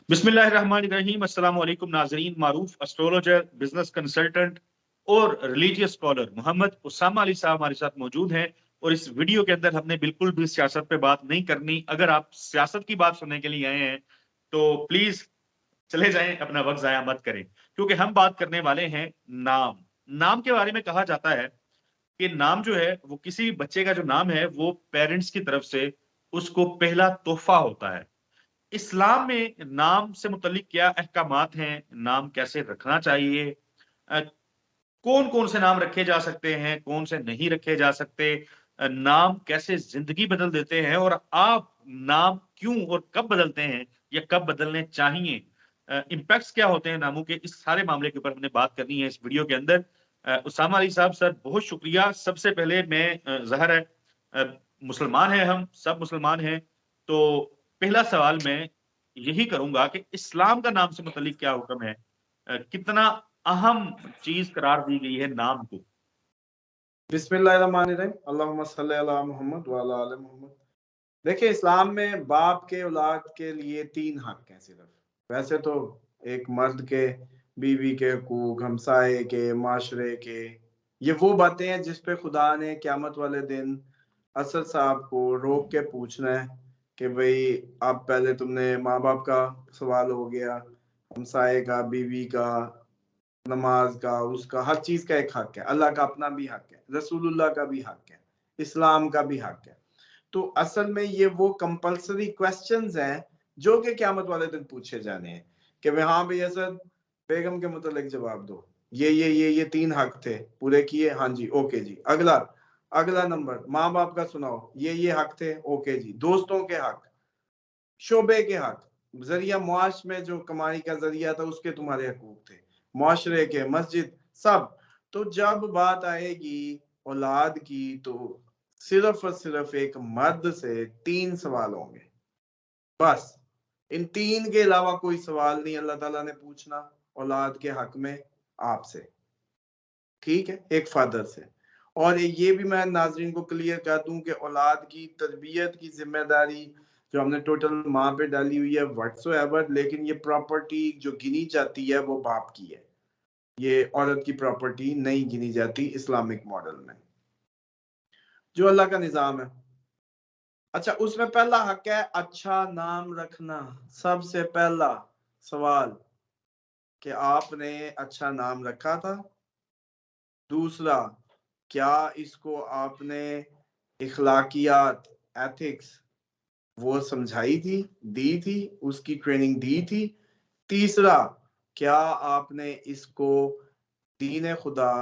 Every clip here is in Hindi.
बिस्मिल्लाहिर्रहमानिर्रहीम। अस्सलाम वालेकुम नाज़रीन। मारूफ एस्ट्रोलॉजर, बिजनेस कंसल्टेंट और रिलीजियस स्कॉलर मोहम्मद उसामा अली साहब हमारे साथ मौजूद हैं। और इस वीडियो के अंदर हमने बिल्कुल भी सियासत पे बात नहीं करनी। अगर आप सियासत की बात सुनने के लिए आए हैं तो प्लीज चले जाएं, अपना वक्त जाया मत करें, क्योंकि हम बात करने वाले हैं नाम। नाम के बारे में कहा जाता है कि नाम जो है वो किसी बच्चे का जो नाम है वो पेरेंट्स की तरफ से उसको पहला तोहफा होता है। इस्लाम में नाम से मुतल्लिक क्या अहकामात हैं, नाम कैसे रखना चाहिए, कौन कौन से नाम रखे जा सकते हैं, कौन से नहीं रखे जा सकते, नाम कैसे जिंदगी बदल देते हैं, और आप नाम क्यों और कब बदलते हैं या कब बदलने चाहिए, इम्पैक्ट्स क्या होते हैं नामों के, इस सारे मामले के ऊपर हमने बात करनी है इस वीडियो के अंदर। उसामा अली साहब सर, बहुत शुक्रिया। सबसे पहले मैं ज़ाहिर है मुसलमान हैं, हम सब मुसलमान हैं, तो पहला सवाल मैं यही करूंगा कि इस्लाम का नाम से मुतल्लिक क्या हुक्म है, कितना अहम चीज करार दी गई है नाम को। बिस्मिल्लाहिर्रहमानिर्रहीम, अल्लाहुम्मा सल्ली अला मुहम्मद व अला आले मुहम्मद। देखिए, इस्लाम में बाप के औलाद के लिए 3 हक हैं सिर्फ। वैसे तो एक मर्द के, बीवी के हकूक, हमसाए के, माशरे के, ये वो बातें हैं जिस पे खुदा ने क़यामत वाले दिन असद साहब को रोक के पूछना है कि भाई अब पहले तुमने माँ बाप का सवाल हो गया, हमसाए का, बीवी का, नमाज का, उसका हर चीज का एक हक है। अल्लाह का अपना भी हक है, रसूलुल्लाह का भी हक है, इस्लाम का भी हक है। तो असल में ये वो कंपलसरी क्वेश्चंस हैं जो कि क़यामत वाले दिन पूछे जाने हैं कि भाई हाँ भाई असद, बेगम के मुतालिक जवाब दो, ये 3 हक थे, पूरे किए? हाँ जी, ओके जी। अगला अगला नंबर, माँ बाप का सुनाओ, ये हक थे, ओके जी। दोस्तों के हक, शोबे के हक, जरिया मुआश में जो कमाई का जरिया था उसके तुम्हारे हकूक थे, मुआशरे के, मस्जिद, सब। तो जब बात आएगी औलाद की तो सिर्फ और सिर्फ एक मर्द से 3 सवाल होंगे, बस। इन 3 के अलावा कोई सवाल नहीं अल्लाह ताला ने पूछना औलाद के हक में आपसे, ठीक है, एक फादर से। और ये भी मैं नाजरीन को क्लियर कर दूं कि औलाद की तरबियत की जिम्मेदारी जो हमने टोटल माँ पे डाली हुई है व्हाट्सोएवर, लेकिन ये प्रॉपर्टी जो गिनी जाती है वो बाप की है, ये औरत की प्रॉपर्टी नहीं गिनी जाती इस्लामिक मॉडल में, जो अल्लाह का निजाम है। अच्छा, उसमें पहला हक है अच्छा नाम रखना। सबसे पहला सवाल कि आपने अच्छा नाम रखा था। दूसरा, क्या इसको आपने इखलाकियात, एथिक्स वो समझाई थी, दी थी, उसकी ट्रेनिंग दी थी। तीसरा, क्या आपने इसको दीन खुदा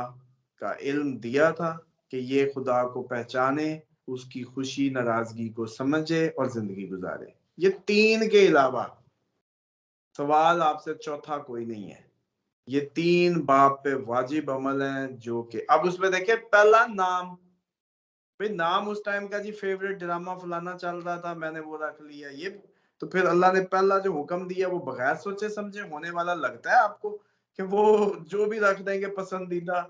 का इल्म दिया था कि ये खुदा को पहचाने, उसकी खुशी नाराजगी को समझे और जिंदगी गुजारे। ये 3 के अलावा सवाल आपसे चौथा कोई नहीं है। ये 3 बाप पे वाजिब अमल है जो कि अब उसमें देखिए, पहला नाम, भाई नाम उस टाइम का जी फेवरेट ड्रामा फलाना चल रहा था, मैंने वो रख लिया। ये तो फिर अल्लाह ने पहला जो हुक्म दिया वो बगैर सोचे समझे होने वाला लगता है आपको कि वो जो भी रख देंगे पसंदीदा?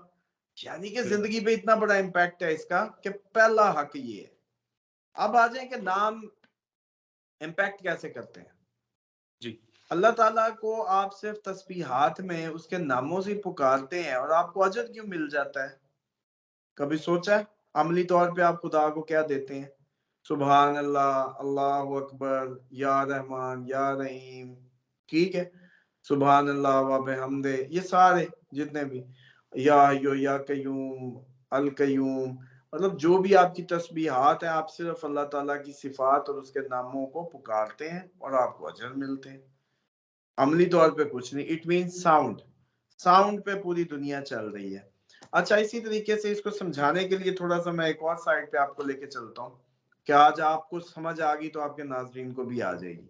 यानी कि जिंदगी पे इतना बड़ा इम्पैक्ट है इसका कि पहला हक ये है। अब आ जाए कि नाम इम्पैक्ट कैसे करते हैं। जी, अल्लाह ताला को आप सिर्फ तस्बीहात में उसके नामों से पुकारते हैं और आपको अजर क्यों मिल जाता है? कभी सोचा है अमली तौर पे आप खुदा को क्या देते हैं? सुभान अल्लाह, अल्लाह अकबर, या रहमान, या रहीम, ठीक है, सुभान अल्लाह व बिहम्दे, ये सारे जितने भी, या कयूम, अल कयूम, मतलब जो भी आपकी तस्बीहात है, आप सिर्फ अल्लाह ताला की सिफात और उसके नामों को पुकारते हैं और आपको अजर मिलते हैं। अमली तौर पे कुछ नहीं। इट मीन साउंड, साउंड पे पूरी दुनिया चल रही है। अच्छा, इसी तरीके से इसको समझाने के लिए थोड़ा सा मैं एक और साइड पे आपको लेके चलता हूँ कि आज आपको समझ आ गई तो आपके नाजरीन को भी आ जाएगी।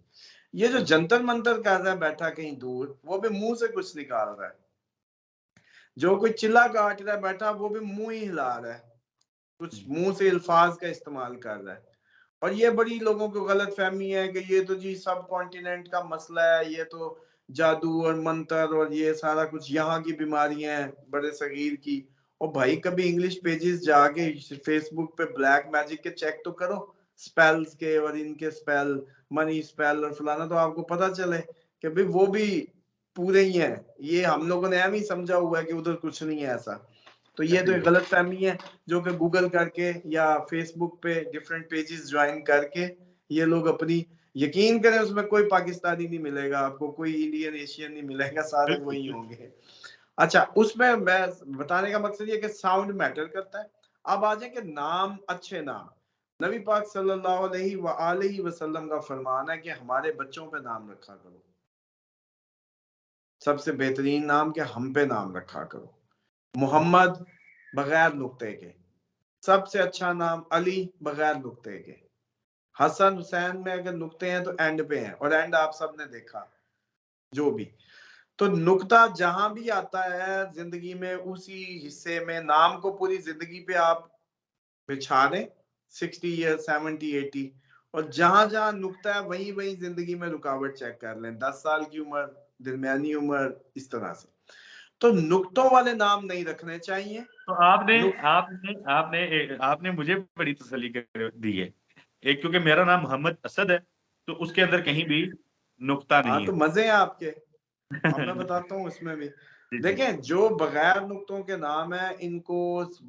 ये जो जंतर मंतर कर रहा है बैठा कहीं दूर, वो भी मुंह से कुछ निकाल रहा है। जो कोई चिल्ला काट रहा है बैठा, वो भी मुंह ही हिला रहा है, कुछ मुंह से अल्फाज का इस्तेमाल कर रहा है। और ये बड़ी लोगों को गलत फहमी है कि ये तो जी सब कॉन्टिनेंट का मसला है, ये तो जादू और मंत्र और ये सारा कुछ यहाँ की बीमारियां हैं बड़े सगीर की। और भाई कभी इंग्लिश पेजेस जाके फेसबुक पे ब्लैक मैजिक के चेक तो करो, स्पेल्स के और इनके स्पेल, मनी स्पेल और फलाना, तो आपको पता चले कि भाई वो भी पूरे ही हैं, ये हम लोगों ने एम ही समझा हुआ है कि उधर कुछ नहीं है ऐसा। तो ये तो एक गलत फहमी है जो कि गूगल करके या फेसबुक पे डिफरेंट पेजेस ज्वाइन करके ये लोग अपनी, यकीन करें उसमें कोई पाकिस्तानी नहीं मिलेगा आपको, कोई इंडियन एशियन नहीं मिलेगा, सारे वही होंगे। अच्छा, उसमें मैं बताने का मकसद ये कि साउंड मैटर करता है। अब आ जाए कि नाम, अच्छे नाम, नबी पाक सल्लल्लाहु अलैहि वसल्लम का फरमान है कि हमारे बच्चों पे नाम रखा करो, सबसे बेहतरीन नाम के हम पे नाम रखा करो। मोहम्मद बगैर नुक्ते के, सबसे अच्छा नाम अली बगैर नुक्ते के। हसन हुसैन में अगर नुक्ते हैं तो एंड पे हैं, और एंड आप सबने देखा जो भी। तो नुक्ता जहां भी आता है जिंदगी में, उसी हिस्से में नाम को पूरी जिंदगी पे आप बिछा दें, 60 ईयर 70 80, और जहां जहां नुक्ता है वही वही जिंदगी में रुकावट चेक कर लें, 10 साल की उम्र, दरमियानी उम्र, इस तरह से। तो नुक्तों वाले नाम नहीं रखने चाहिए। तो आपने आपने आपने आपने मुझे बड़ी तसल्ली दी है, एक क्योंकि मेरा नाम मोहम्मद असद है, तो उसके अंदर कहीं भी नुक्ता हाँ नहीं तो है। मजे हैं आपके, अब मैं बताता हूँ उसमें भी। जी जी देखें, जो बगैर नुक्तों के नाम है इनको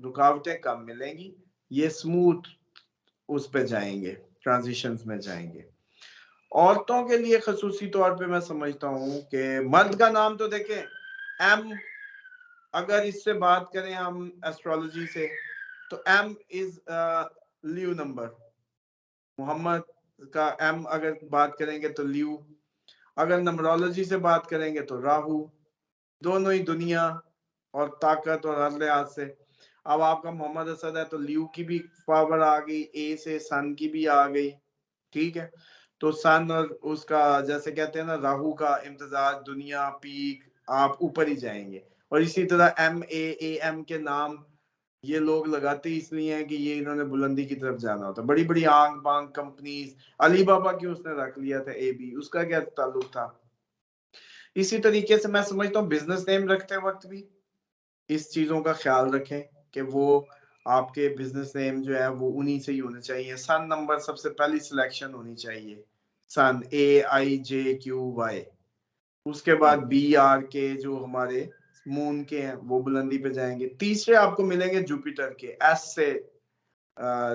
रुकावटें कम मिलेंगी, ये स्मूथ उस पे जाएंगे, ट्रांजिशंस में जाएंगे। औरतों के लिए खसूसी तौर पे मैं समझता हूँ कि मर्द का नाम तो देखें, एम, अगर इससे बात करें हम एस्ट्रोलॉजी से, तो एम इज ल्यू नंबर। मोहम्मद का एम अगर बात करेंगे तो ल्यू, अगर नंबरोलॉजी से बात करेंगे तो राहु। दोनों ही दुनिया और ताकत और हर लिहाज से। अब आपका मोहम्मद असद है तो ल्यू की भी पावर आ गई, ए से सन की भी आ गई, ठीक है। तो सन और उसका जैसे कहते हैं ना, राहु का इम्तजाज, दुनिया, पीक, आप ऊपर ही जाएंगे। और इसी तरह MAAM के नाम ये लोग लगाते इसलिए हैं कि ये इन्होंने बुलंदी की तरफ जाना होता। बड़ी बड़ी आंग बांग कंपनीज, अली बाबा की उसने रख लिया था AB, उसका क्या ताल्लुक था। इसी तरीके से मैं समझता हूँ बिजनेस नेम रखते वक्त भी इस चीजों का ख्याल रखें कि वो आपके बिजनेस नेम जो है वो उन्हीं से ही होने चाहिए। सन नंबर सबसे पहली सिलेक्शन होनी चाहिए, सन AIJQY। उसके बाद BRK जो हमारे मून के हैं वो बुलंदी पे जाएंगे। तीसरे आपको मिलेंगे जुपिटर के, S से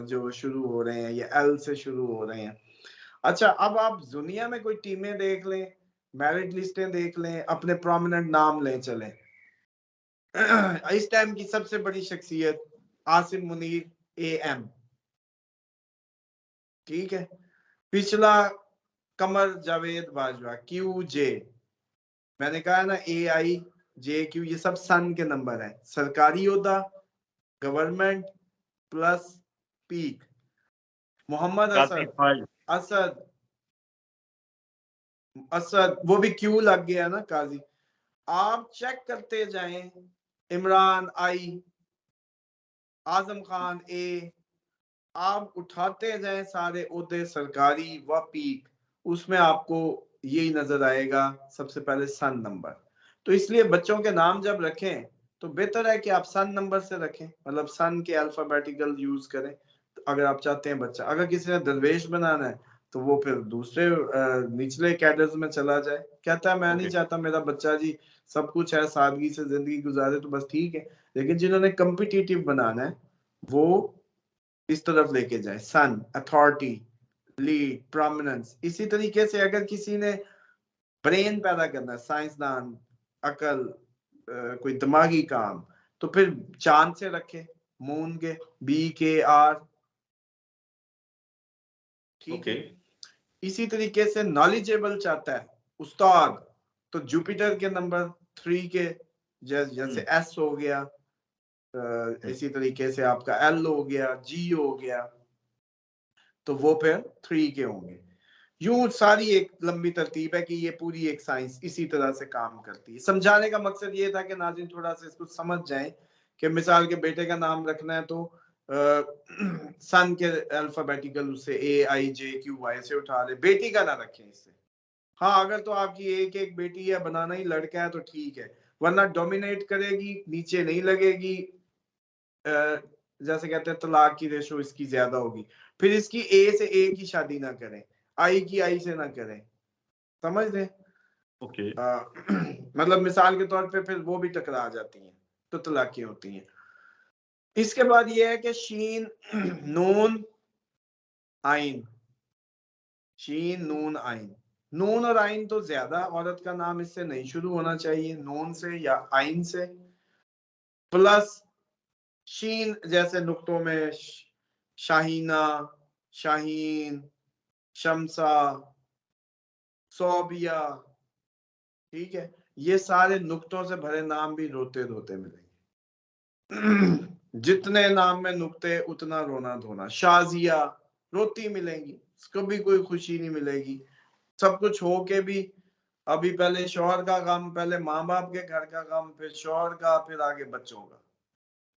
जो शुरू हो रहे हैं, या L से शुरू हो रहे हैं। अच्छा, अब आप दुनिया में कोई टीमें देख लें, मेरिट लिस्टें देख लें, अपने प्रोमिनेंट नाम लें चलें। इस टाइम की सबसे बड़ी शख्सियत आसिम मुनीर AM, ठीक है। पिछला कमर जावेद बाजवा QJ। मैंने कहा ना AIJQ, ये सब सन के नंबर है। सरकारी ओहदा, गवर्नमेंट प्लस पीक। मोहम्मद काजी असद, फाइल। असद असद वो भी क्यू लग गया ना, काजी। आप चेक करते जाएं, इमरान I, आजम खान A, आप उठाते जाएं सारे ओहदे सरकारी व पीक, उसमें आपको यही नजर आएगा सबसे पहले सन नंबर। तो इसलिए बच्चों के नाम जब रखें तो बेहतर है कि आप सन नंबर से रखें, मतलब सन के अल्फाबेटिकल यूज करें। तो अगर आप चाहते हैं बच्चा, अगर किसी ने दरवेश बनाना है तो वो फिर दूसरे निचले कैडर्स में चला जाए। कहता है मैं नहीं चाहता मेरा बच्चा जी सब कुछ है, सादगी से जिंदगी गुजारे, तो बस ठीक है। लेकिन जिन्होंने कम्पिटिटिव बनाना है वो इस तरफ लेके जाए, सन, अथॉरिटी, लीड, प्रोमिनेंस। इसी तरीके से अगर किसी ने ब्रेन पैदा करना है, साइंसदान, अकल, कोई दिमागी काम, तो फिर चांद से रखे, मून के BKR, ठीक है। इसी तरीके से नॉलेजेबल चाहता है उस्ताद, तो जुपिटर के नंबर 3 के, जैसे S हो गया, इसी तरीके से आपका L हो गया, G हो गया, तो वो फिर 3 के होंगे। यूं सारी एक लंबी तरतीब है कि ये पूरी एक साइंस इसी तरह से काम करती है। समझाने का मकसद ये था कि नाज़रीन थोड़ा सा इसको समझ जाएं कि मिसाल के बेटे का नाम रखना है तो सन के अल्फाबेटिकल उससे AIJQY से उठा ले, बेटी का ना रखें इससे। हाँ, अगर तो आपकी एक एक बेटी है, बनाना ही लड़का है तो ठीक है, वरना डोमिनेट करेगी, नीचे नहीं लगेगी। जैसे कहते हैं तलाक की रेशो इसकी ज्यादा होगी। फिर इसकी A से A की शादी ना करें, I की I से ना करें, समझ रहे। ओके। मतलब मिसाल के तौर पे फिर वो भी टकरा जाती हैं, तो तलाकी होती हैं। इसके बाद ये है कि शीन नून आइन, शीन नून आइन, नून और आइन तो ज्यादा औरत का नाम इससे नहीं शुरू होना चाहिए, नून से या आइन से, प्लस शीन जैसे नुक्तों में शाहीना, शाहीन, शमसा, सोबिया, ठीक है, ये सारे नुक्तों से भरे नाम भी रोते रोते मिलेंगे। जितने नाम में नुक्ते उतना रोना धोना। शाजिया रोती मिलेंगी, कभी कोई खुशी नहीं मिलेगी, सब कुछ हो के भी अभी पहले शौहर का गम, पहले माँ बाप के घर का गम, फिर शौहर का, फिर आगे बच्चों का।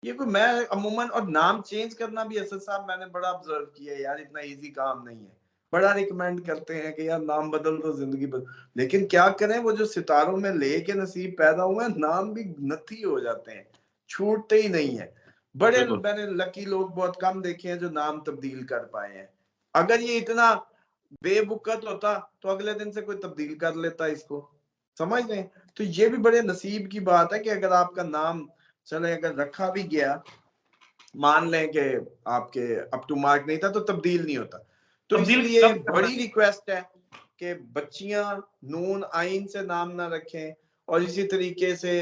ये कोई मैं अमूमन, और नाम चेंज करना भी असद साहब मैंने बड़ा ऑब्जर्व किया है यार, इतना इजी काम नहीं है। बड़ा रिकमेंड करते हैं कि यार नाम बदल दो जिंदगी बदल, लेकिन क्या करें, वो जो सितारों में लेके नसीब पैदा हुए हैं, नाम भी नथी हो जाते हैं, छूटते ही नहीं है। बड़े बिल्कुल। मैंने लकी लोग बहुत कम देखे हैं जो नाम तब्दील कर पाए हैं। अगर ये इतना बेबुकत होता तो अगले दिन से कोई तब्दील कर लेता इसको, समझ रहे हैं? तो ये भी बड़े नसीब की बात है कि अगर आपका नाम, चले अगर रखा भी गया, मान लें कि आपके अप टू मार्क नहीं था, तो तब्दील नहीं होता। तो तब्दील इसलिए कब करना बड़ी रिक्वेस्ट है कि बच्चियां नून आइन से नाम ना रखें। और इसी तरीके से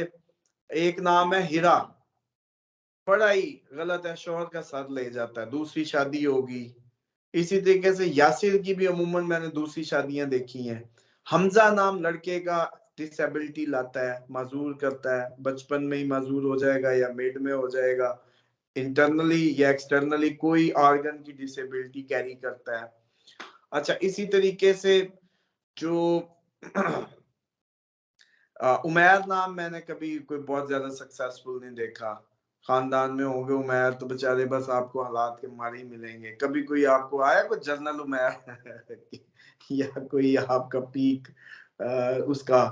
एक नाम है हिरा, बड़ा ही गलत है, शोहर का सर ले जाता है, दूसरी शादी होगी। इसी तरीके से यासिर की भी अमूमन मैंने दूसरी शादियां देखी हैं। हमजा नाम लड़के का डिसेबिलिटी लाता है, माजूर करता है, बचपन में ही माजूर हो जाएगा या मिड में हो जाएगा, इंटरनली या एक्सटर्नली कोई ऑर्गन की डिसेबिलिटी कैरी करता है। अच्छा, इसी तरीके से जो उमैर नाम मैंने कभी कोई बहुत ज्यादा सक्सेसफुल नहीं देखा। खानदान में होंगे उमैर तो बेचारे बस आपको हालात के मारे ही मिलेंगे। कभी कोई आपको आया कोई जनरल उमैर या कोई आपका पीक उसका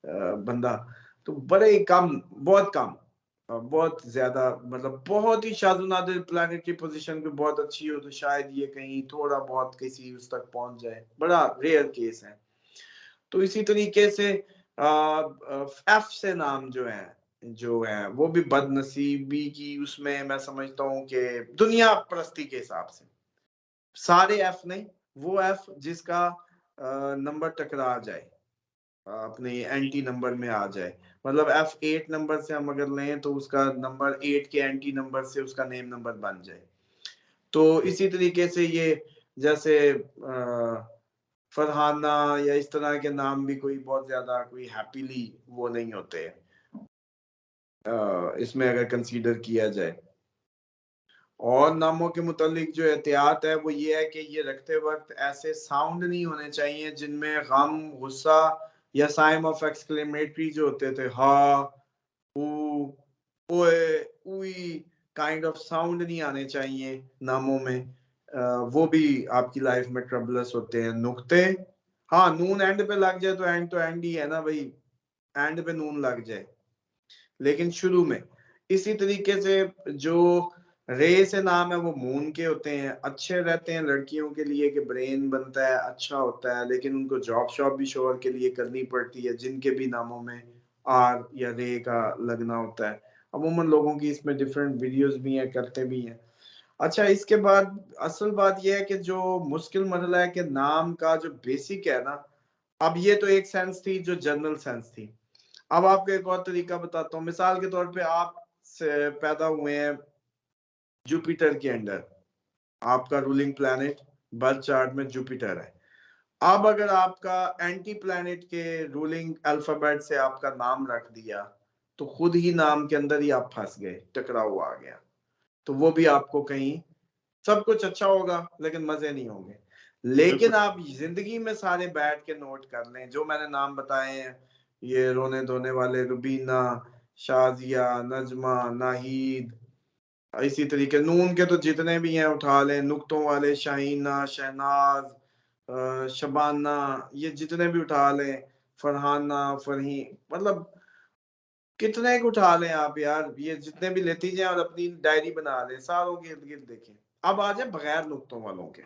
बंदा? तो बड़े ही कम, बहुत कम, बहुत ज्यादा, मतलब बहुत ही शाजुनादे प्लैनेटरी पोजीशन पे बहुत अच्छी हो तो शायद ये कहीं थोड़ा बहुत किसी उस तक पहुंच जाए, बड़ा रेयर केस है। तो इसी तरीके से एफ से नाम जो है वो भी बदनसीबी की, उसमें मैं समझता हूँ कि दुनिया परस्ती के हिसाब से सारे एफ नहीं, वो एफ जिसका नंबर टकरा जाए, अपने एंटी नंबर में आ जाए। मतलब F8 नंबर से हम अगर लें तो उसका नंबर 8 के एंटी नंबर से उसका नेम नंबर बन जाए। तो इसी तरीके से ये जैसे फरहाना या इस तरह के नाम भी कोई बहुत ज्यादा कोई हैप्पीली वो नहीं होते इसमें अगर कंसीडर किया जाए। और नामों के मुतालिक जो एहतियात है वो ये है कि ये रखते वक्त ऐसे साउंड नहीं होने चाहिए जिनमें गम, गुस्सा या साइन ऑफ एक्सक्लेमेटरी जो होते थे, हा, ऊ, ओए, उई, काइंड ऑफ साउंड नहीं आने चाहिए नामों में। वो भी आपकी लाइफ में ट्रबलस होते हैं। नुक्ते, हाँ, नून एंड पे लग जाए तो एंड ही है ना भाई, एंड पे नून लग जाए, लेकिन शुरू में। इसी तरीके से जो रे से नाम है वो मून के होते हैं, अच्छे रहते हैं लड़कियों के लिए कि ब्रेन बनता है, अच्छा होता है, लेकिन उनको जॉब शॉप भी शोहर के लिए करनी पड़ती है जिनके भी नामों में आर या रे का लगना होता है। अमूमन लोगों की इसमें डिफरेंट वीडियोस भी हैं, करते भी हैं। अच्छा, इसके बाद असल बात यह है कि जो मुश्किल मसला है कि नाम का जो बेसिक है ना, अब ये तो एक सेंस थी जो जनरल सेंस थी। अब आपको एक और तरीका बताता हूँ। मिसाल के तौर पे आप से पैदा हुए हैं जुपिटर के अंडर, आपका रूलिंग प्लैनेट बर्थ चार्ट में जुपिटर है। अब अगर आपका एंटी प्लैनेट के रूलिंग अल्फाबेट से आपका नाम रख दिया तो खुद ही नाम के अंदर ही आप फंस गए, टकराव आ गया। तो वो भी आपको कहीं, सब कुछ अच्छा होगा लेकिन मजे नहीं होंगे। लेकिन बिल्कुल। आप जिंदगी में सारे बैठ के नोट कर लें जो मैंने नाम बताए हैं, ये रोने धोने वाले, रुबीना, शाजिया, नजमा, नाहीद, इसी तरीके नून के तो जितने भी हैं उठा लें, नुक्तों वाले शाहीना, शहनाज, शबाना, ये जितने भी उठा लें, फरहाना, फरही, मतलब कितने को उठा लें आप यार, ये जितने भी लेती जाए और अपनी डायरी बना लें, सारों के इर्द गिर्द देखें। अब आ जाए बगैर नुक्तों वालों के,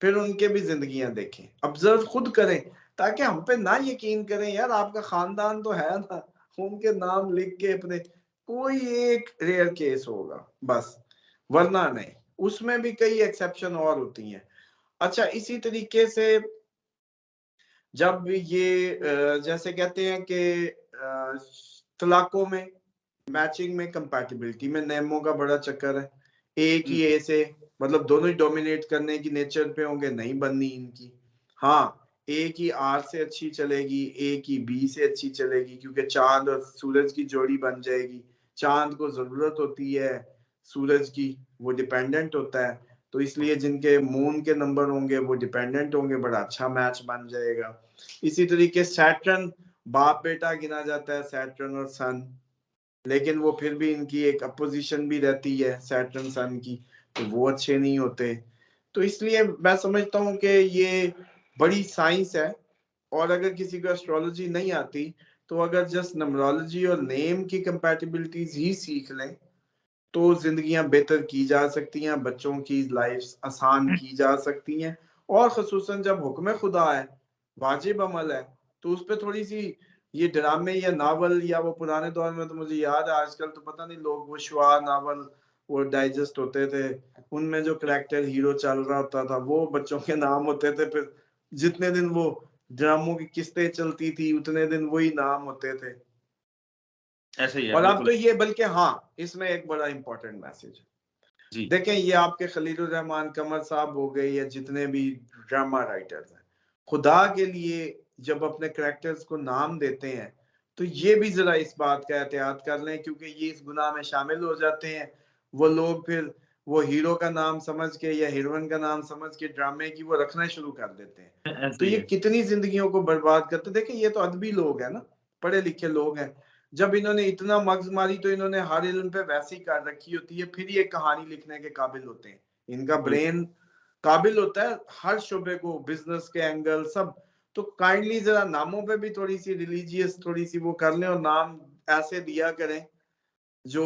फिर उनके भी जिंदगियां देखें, ऑब्जर्व खुद करें। ताकि हम पे ना यकीन करें यार, आपका खानदान तो है ना, उनके नाम लिख के अपने, कोई एक रेयर केस होगा बस, वरना नहीं। उसमें भी कई एक्सेप्शन और होती हैं। अच्छा, इसी तरीके से जब ये जैसे कहते हैं कि तलाकों में, मैचिंग में, कंपैटिबिलिटी में नेमों का बड़ा चक्कर है। एक ही ए से, मतलब दोनों ही डोमिनेट करने की नेचर पे होंगे, नहीं बननी इनकी। हाँ, एक ही आर से अच्छी चलेगी, एक ही बी से अच्छी चलेगी, क्योंकि चांद और सूरज की जोड़ी बन जाएगी। चांद को जरूरत होती है सूरज की, वो डिपेंडेंट होता है, तो इसलिए जिनके मून के नंबर होंगे वो डिपेंडेंट होंगे, बड़ा अच्छा मैच बन जाएगा। इसी तरीके सैटर्न बाप बेटा गिना जाता है, सैटर्न और सन, लेकिन वो फिर भी इनकी एक अपोजिशन भी रहती है सैटर्न सन की, तो वो अच्छे नहीं होते। तो इसलिए मैं समझता हूँ कि ये बड़ी साइंस है, और अगर किसी को एस्ट्रोलॉजी नहीं आती तो अगर जस्ट नंबरोलॉजी और नेम की कंपैटिबिलिटीज ही सीख लें तो जिंदगियां बेहतर की जा सकती हैं, बच्चों की लाइफ आसान की जा सकती हैं। और खसूसन जब हुक्म खुदा है, वाजिब अमल है, तो उस पर थोड़ी सी ये ड्रामे या नावल, या वो पुराने दौर में तो मुझे याद है, आजकल तो पता नहीं लोग, वो शुआ नावल वो डाइजेस्ट होते थे, उनमें जो करेक्टर हीरो चल रहा होता था वो बच्चों के नाम होते थे, फिर जितने दिन वो ड्रामों की किस्तें चलती थी उतने दिन वही नाम होते थे। ऐसे ही है और अब बिल्कुल। तो ये, बल्कि हाँ, इसमें एक बड़ा इंपॉर्टेंट मैसेज, जी देखें, ये आपके खलीलुर रहमान कमर साहब हो गए या जितने भी ड्रामा राइटर्स हैं, खुदा के लिए जब अपने करेक्टर्स को नाम देते हैं तो ये भी जरा इस बात का एहतियात कर लें, क्योंकि ये इस गुनाह में शामिल हो जाते हैं। वो लोग फिर वो हीरो का नाम समझ के या हीरोइन का नाम समझ के ड्रामे की वो रखना शुरू कर देते हैं। तो ऐसे ही ये है। कितनी जिंदगियों को बर्बाद करते, देखें ये तो अदबी लोग हैं ना, पढ़े लिखे लोग हैं, जब इन्होंने इतना मगज मारी तो इन्होंने हर इल्म पे वैसी कर रखी होती है, फिर ये कहानी लिखने के काबिल होते हैं। इनका बिल्कुल ब्रेन काबिल होता है हर शोबे को, बिजनेस के एंगल सब। तो काइंडली जरा नामों पे भी थोड़ी सी रिलीजियस थोड़ी सी वो कर लें, और नाम ऐसे दिया करें जो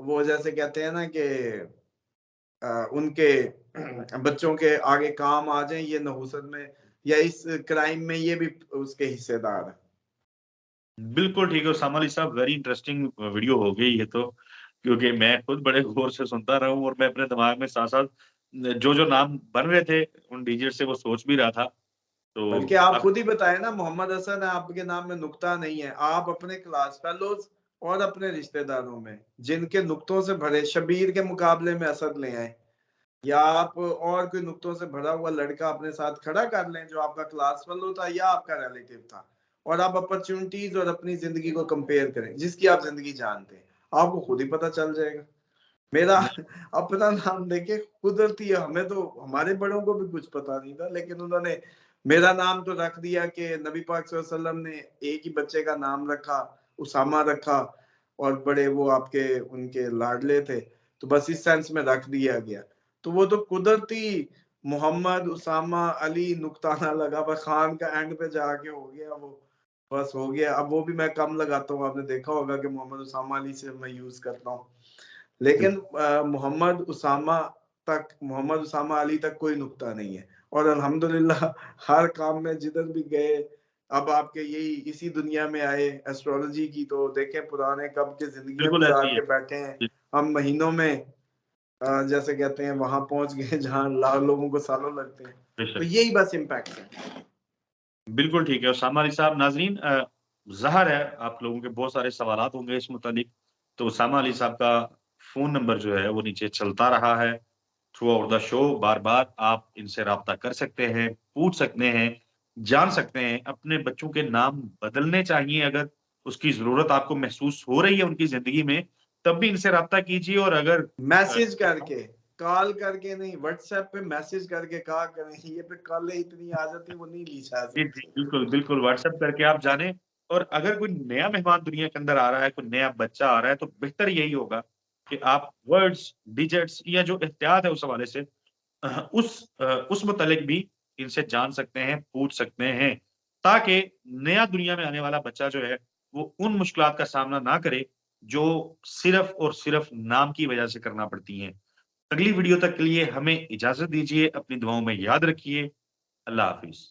वो जैसे कहते हैं ना कि उनके बच्चों के आगे काम आ जाए, ये नहुसत में या इस क्राइम में ये भी उसके हिस्सेदार है। बिल्कुल ठीक है उसामा अली साहब, वेरी इंटरेस्टिंग वीडियो हो गई ये तो, क्योंकि मैं खुद बड़े गौर से सुनता रहा हूँ और मैं अपने दिमाग में साथ साथ जो जो नाम बन रहे थे उन डिजिट से वो सोच भी रहा था। तो बल्कि आप अब खुद ही बताए ना, मोहम्मद हसन है आपके नाम में, नुक्ता नहीं है। आप अपने क्लास फेलोज और अपने रिश्तेदारों में जिनके नुक्तों से भरे, शबीर के मुकाबले में असद ले आए, या आप और कोई नुक्तों से भरा हुआ लड़का अपने साथ खड़ा कर लें जो आपका क्लास फेलो था या आपका रिलेटिव था, और आप अपॉर्चुनिटीज और अपनी जिंदगी को कंपेयर करें, जिसकी आप जिंदगी जानते हैं, आपको खुद ही पता चल जाएगा। मेरा अपना नाम देके कुदरती है, हमें तो हमारे बड़ों को भी कुछ पता नहीं था, लेकिन उन्होंने मेरा नाम तो रख दिया कि नबी पाक सल्लल्लाहु अलैहि वसल्लम ने एक ही बच्चे का नाम रखा, उसामा रखा, और बड़े वो आपके उनके लाडले थे, तो बस इस सेंस में रख दिया गया। तो वो तो कुदरती मोहम्मद उसामा अली नुक्ता ना लगा, बस खान का एंड पे जाके हो गया वो, बस हो गया। अब वो भी मैं कम लगाता हूँ, आपने देखा होगा कि मोहम्मद उसामा अली से मैं यूज करता हूँ, लेकिन मोहम्मद उसामा अली तक कोई नुक्ता नहीं है। और अल्हम्दुलिल्लाह हर काम में जिधर भी गए, अब आपके यही इसी दुनिया में आए एस्ट्रोलॉजी की, तो देखें पुराने कब के जिंदगियां बिल्कुल ऐसे गुजार ही है। के बैठे हैं, जी, हम महीनों में जैसे कहते हैं वहां पहुंच गए जहां लोगों को सालों लगते हैं। तो बेशक यही बस इम्पैक्ट है। बिल्कुल ठीक है उसामा अली साहब। नाजरीन, ज़ाहिर है आप लोगों के बहुत सारे सवालात होंगे इस मुतालिक, तो उसामा अली साहब का फ़ोन नंबर जो है वो नीचे चलता रहा है थ्रू आउट द शो। बार-बार आप इनसे राब्ता कर सकते हैं, पूछ सकते हैं, जान सकते हैं। अपने बच्चों के नाम बदलने चाहिए अगर उसकी ज़रूरत आपको महसूस हो रही है उनकी ज़िंदगी में, तब भी इनसे राब्ता कीजिए। और अगर मैसेज करके, कॉल करके नहीं, व्हाट्सएप पे मैसेज करके कहा करें, ये पे कॉल इतनी आ जाती वो नहीं ली जा जी, जी, सकती। बिल्कुल, बिल्कुल व्हाट्सएप करके आप जानें। और अगर कोई नया मेहमान दुनिया के अंदर आ रहा है, कोई नया बच्चा आ रहा है, तो बेहतर यही होगा कि आप वर्ड्स, डिजिट्स या जो एहतियात है उस हवाले से उस मुतालिक भी इनसे जान सकते हैं, पूछ सकते हैं, ताकि नया दुनिया में आने वाला बच्चा जो है, वो उन मुश्किलात का सामना ना करे, जो सिर्फ़ और सिर्फ़ नाम की वजह से करना पड़ती हैं। अगली वीडियो तक के लिए हमें इजाज़त दीजिए, अपनी दुआओं में याद रखिए। अल्लाह हाफ़िज़।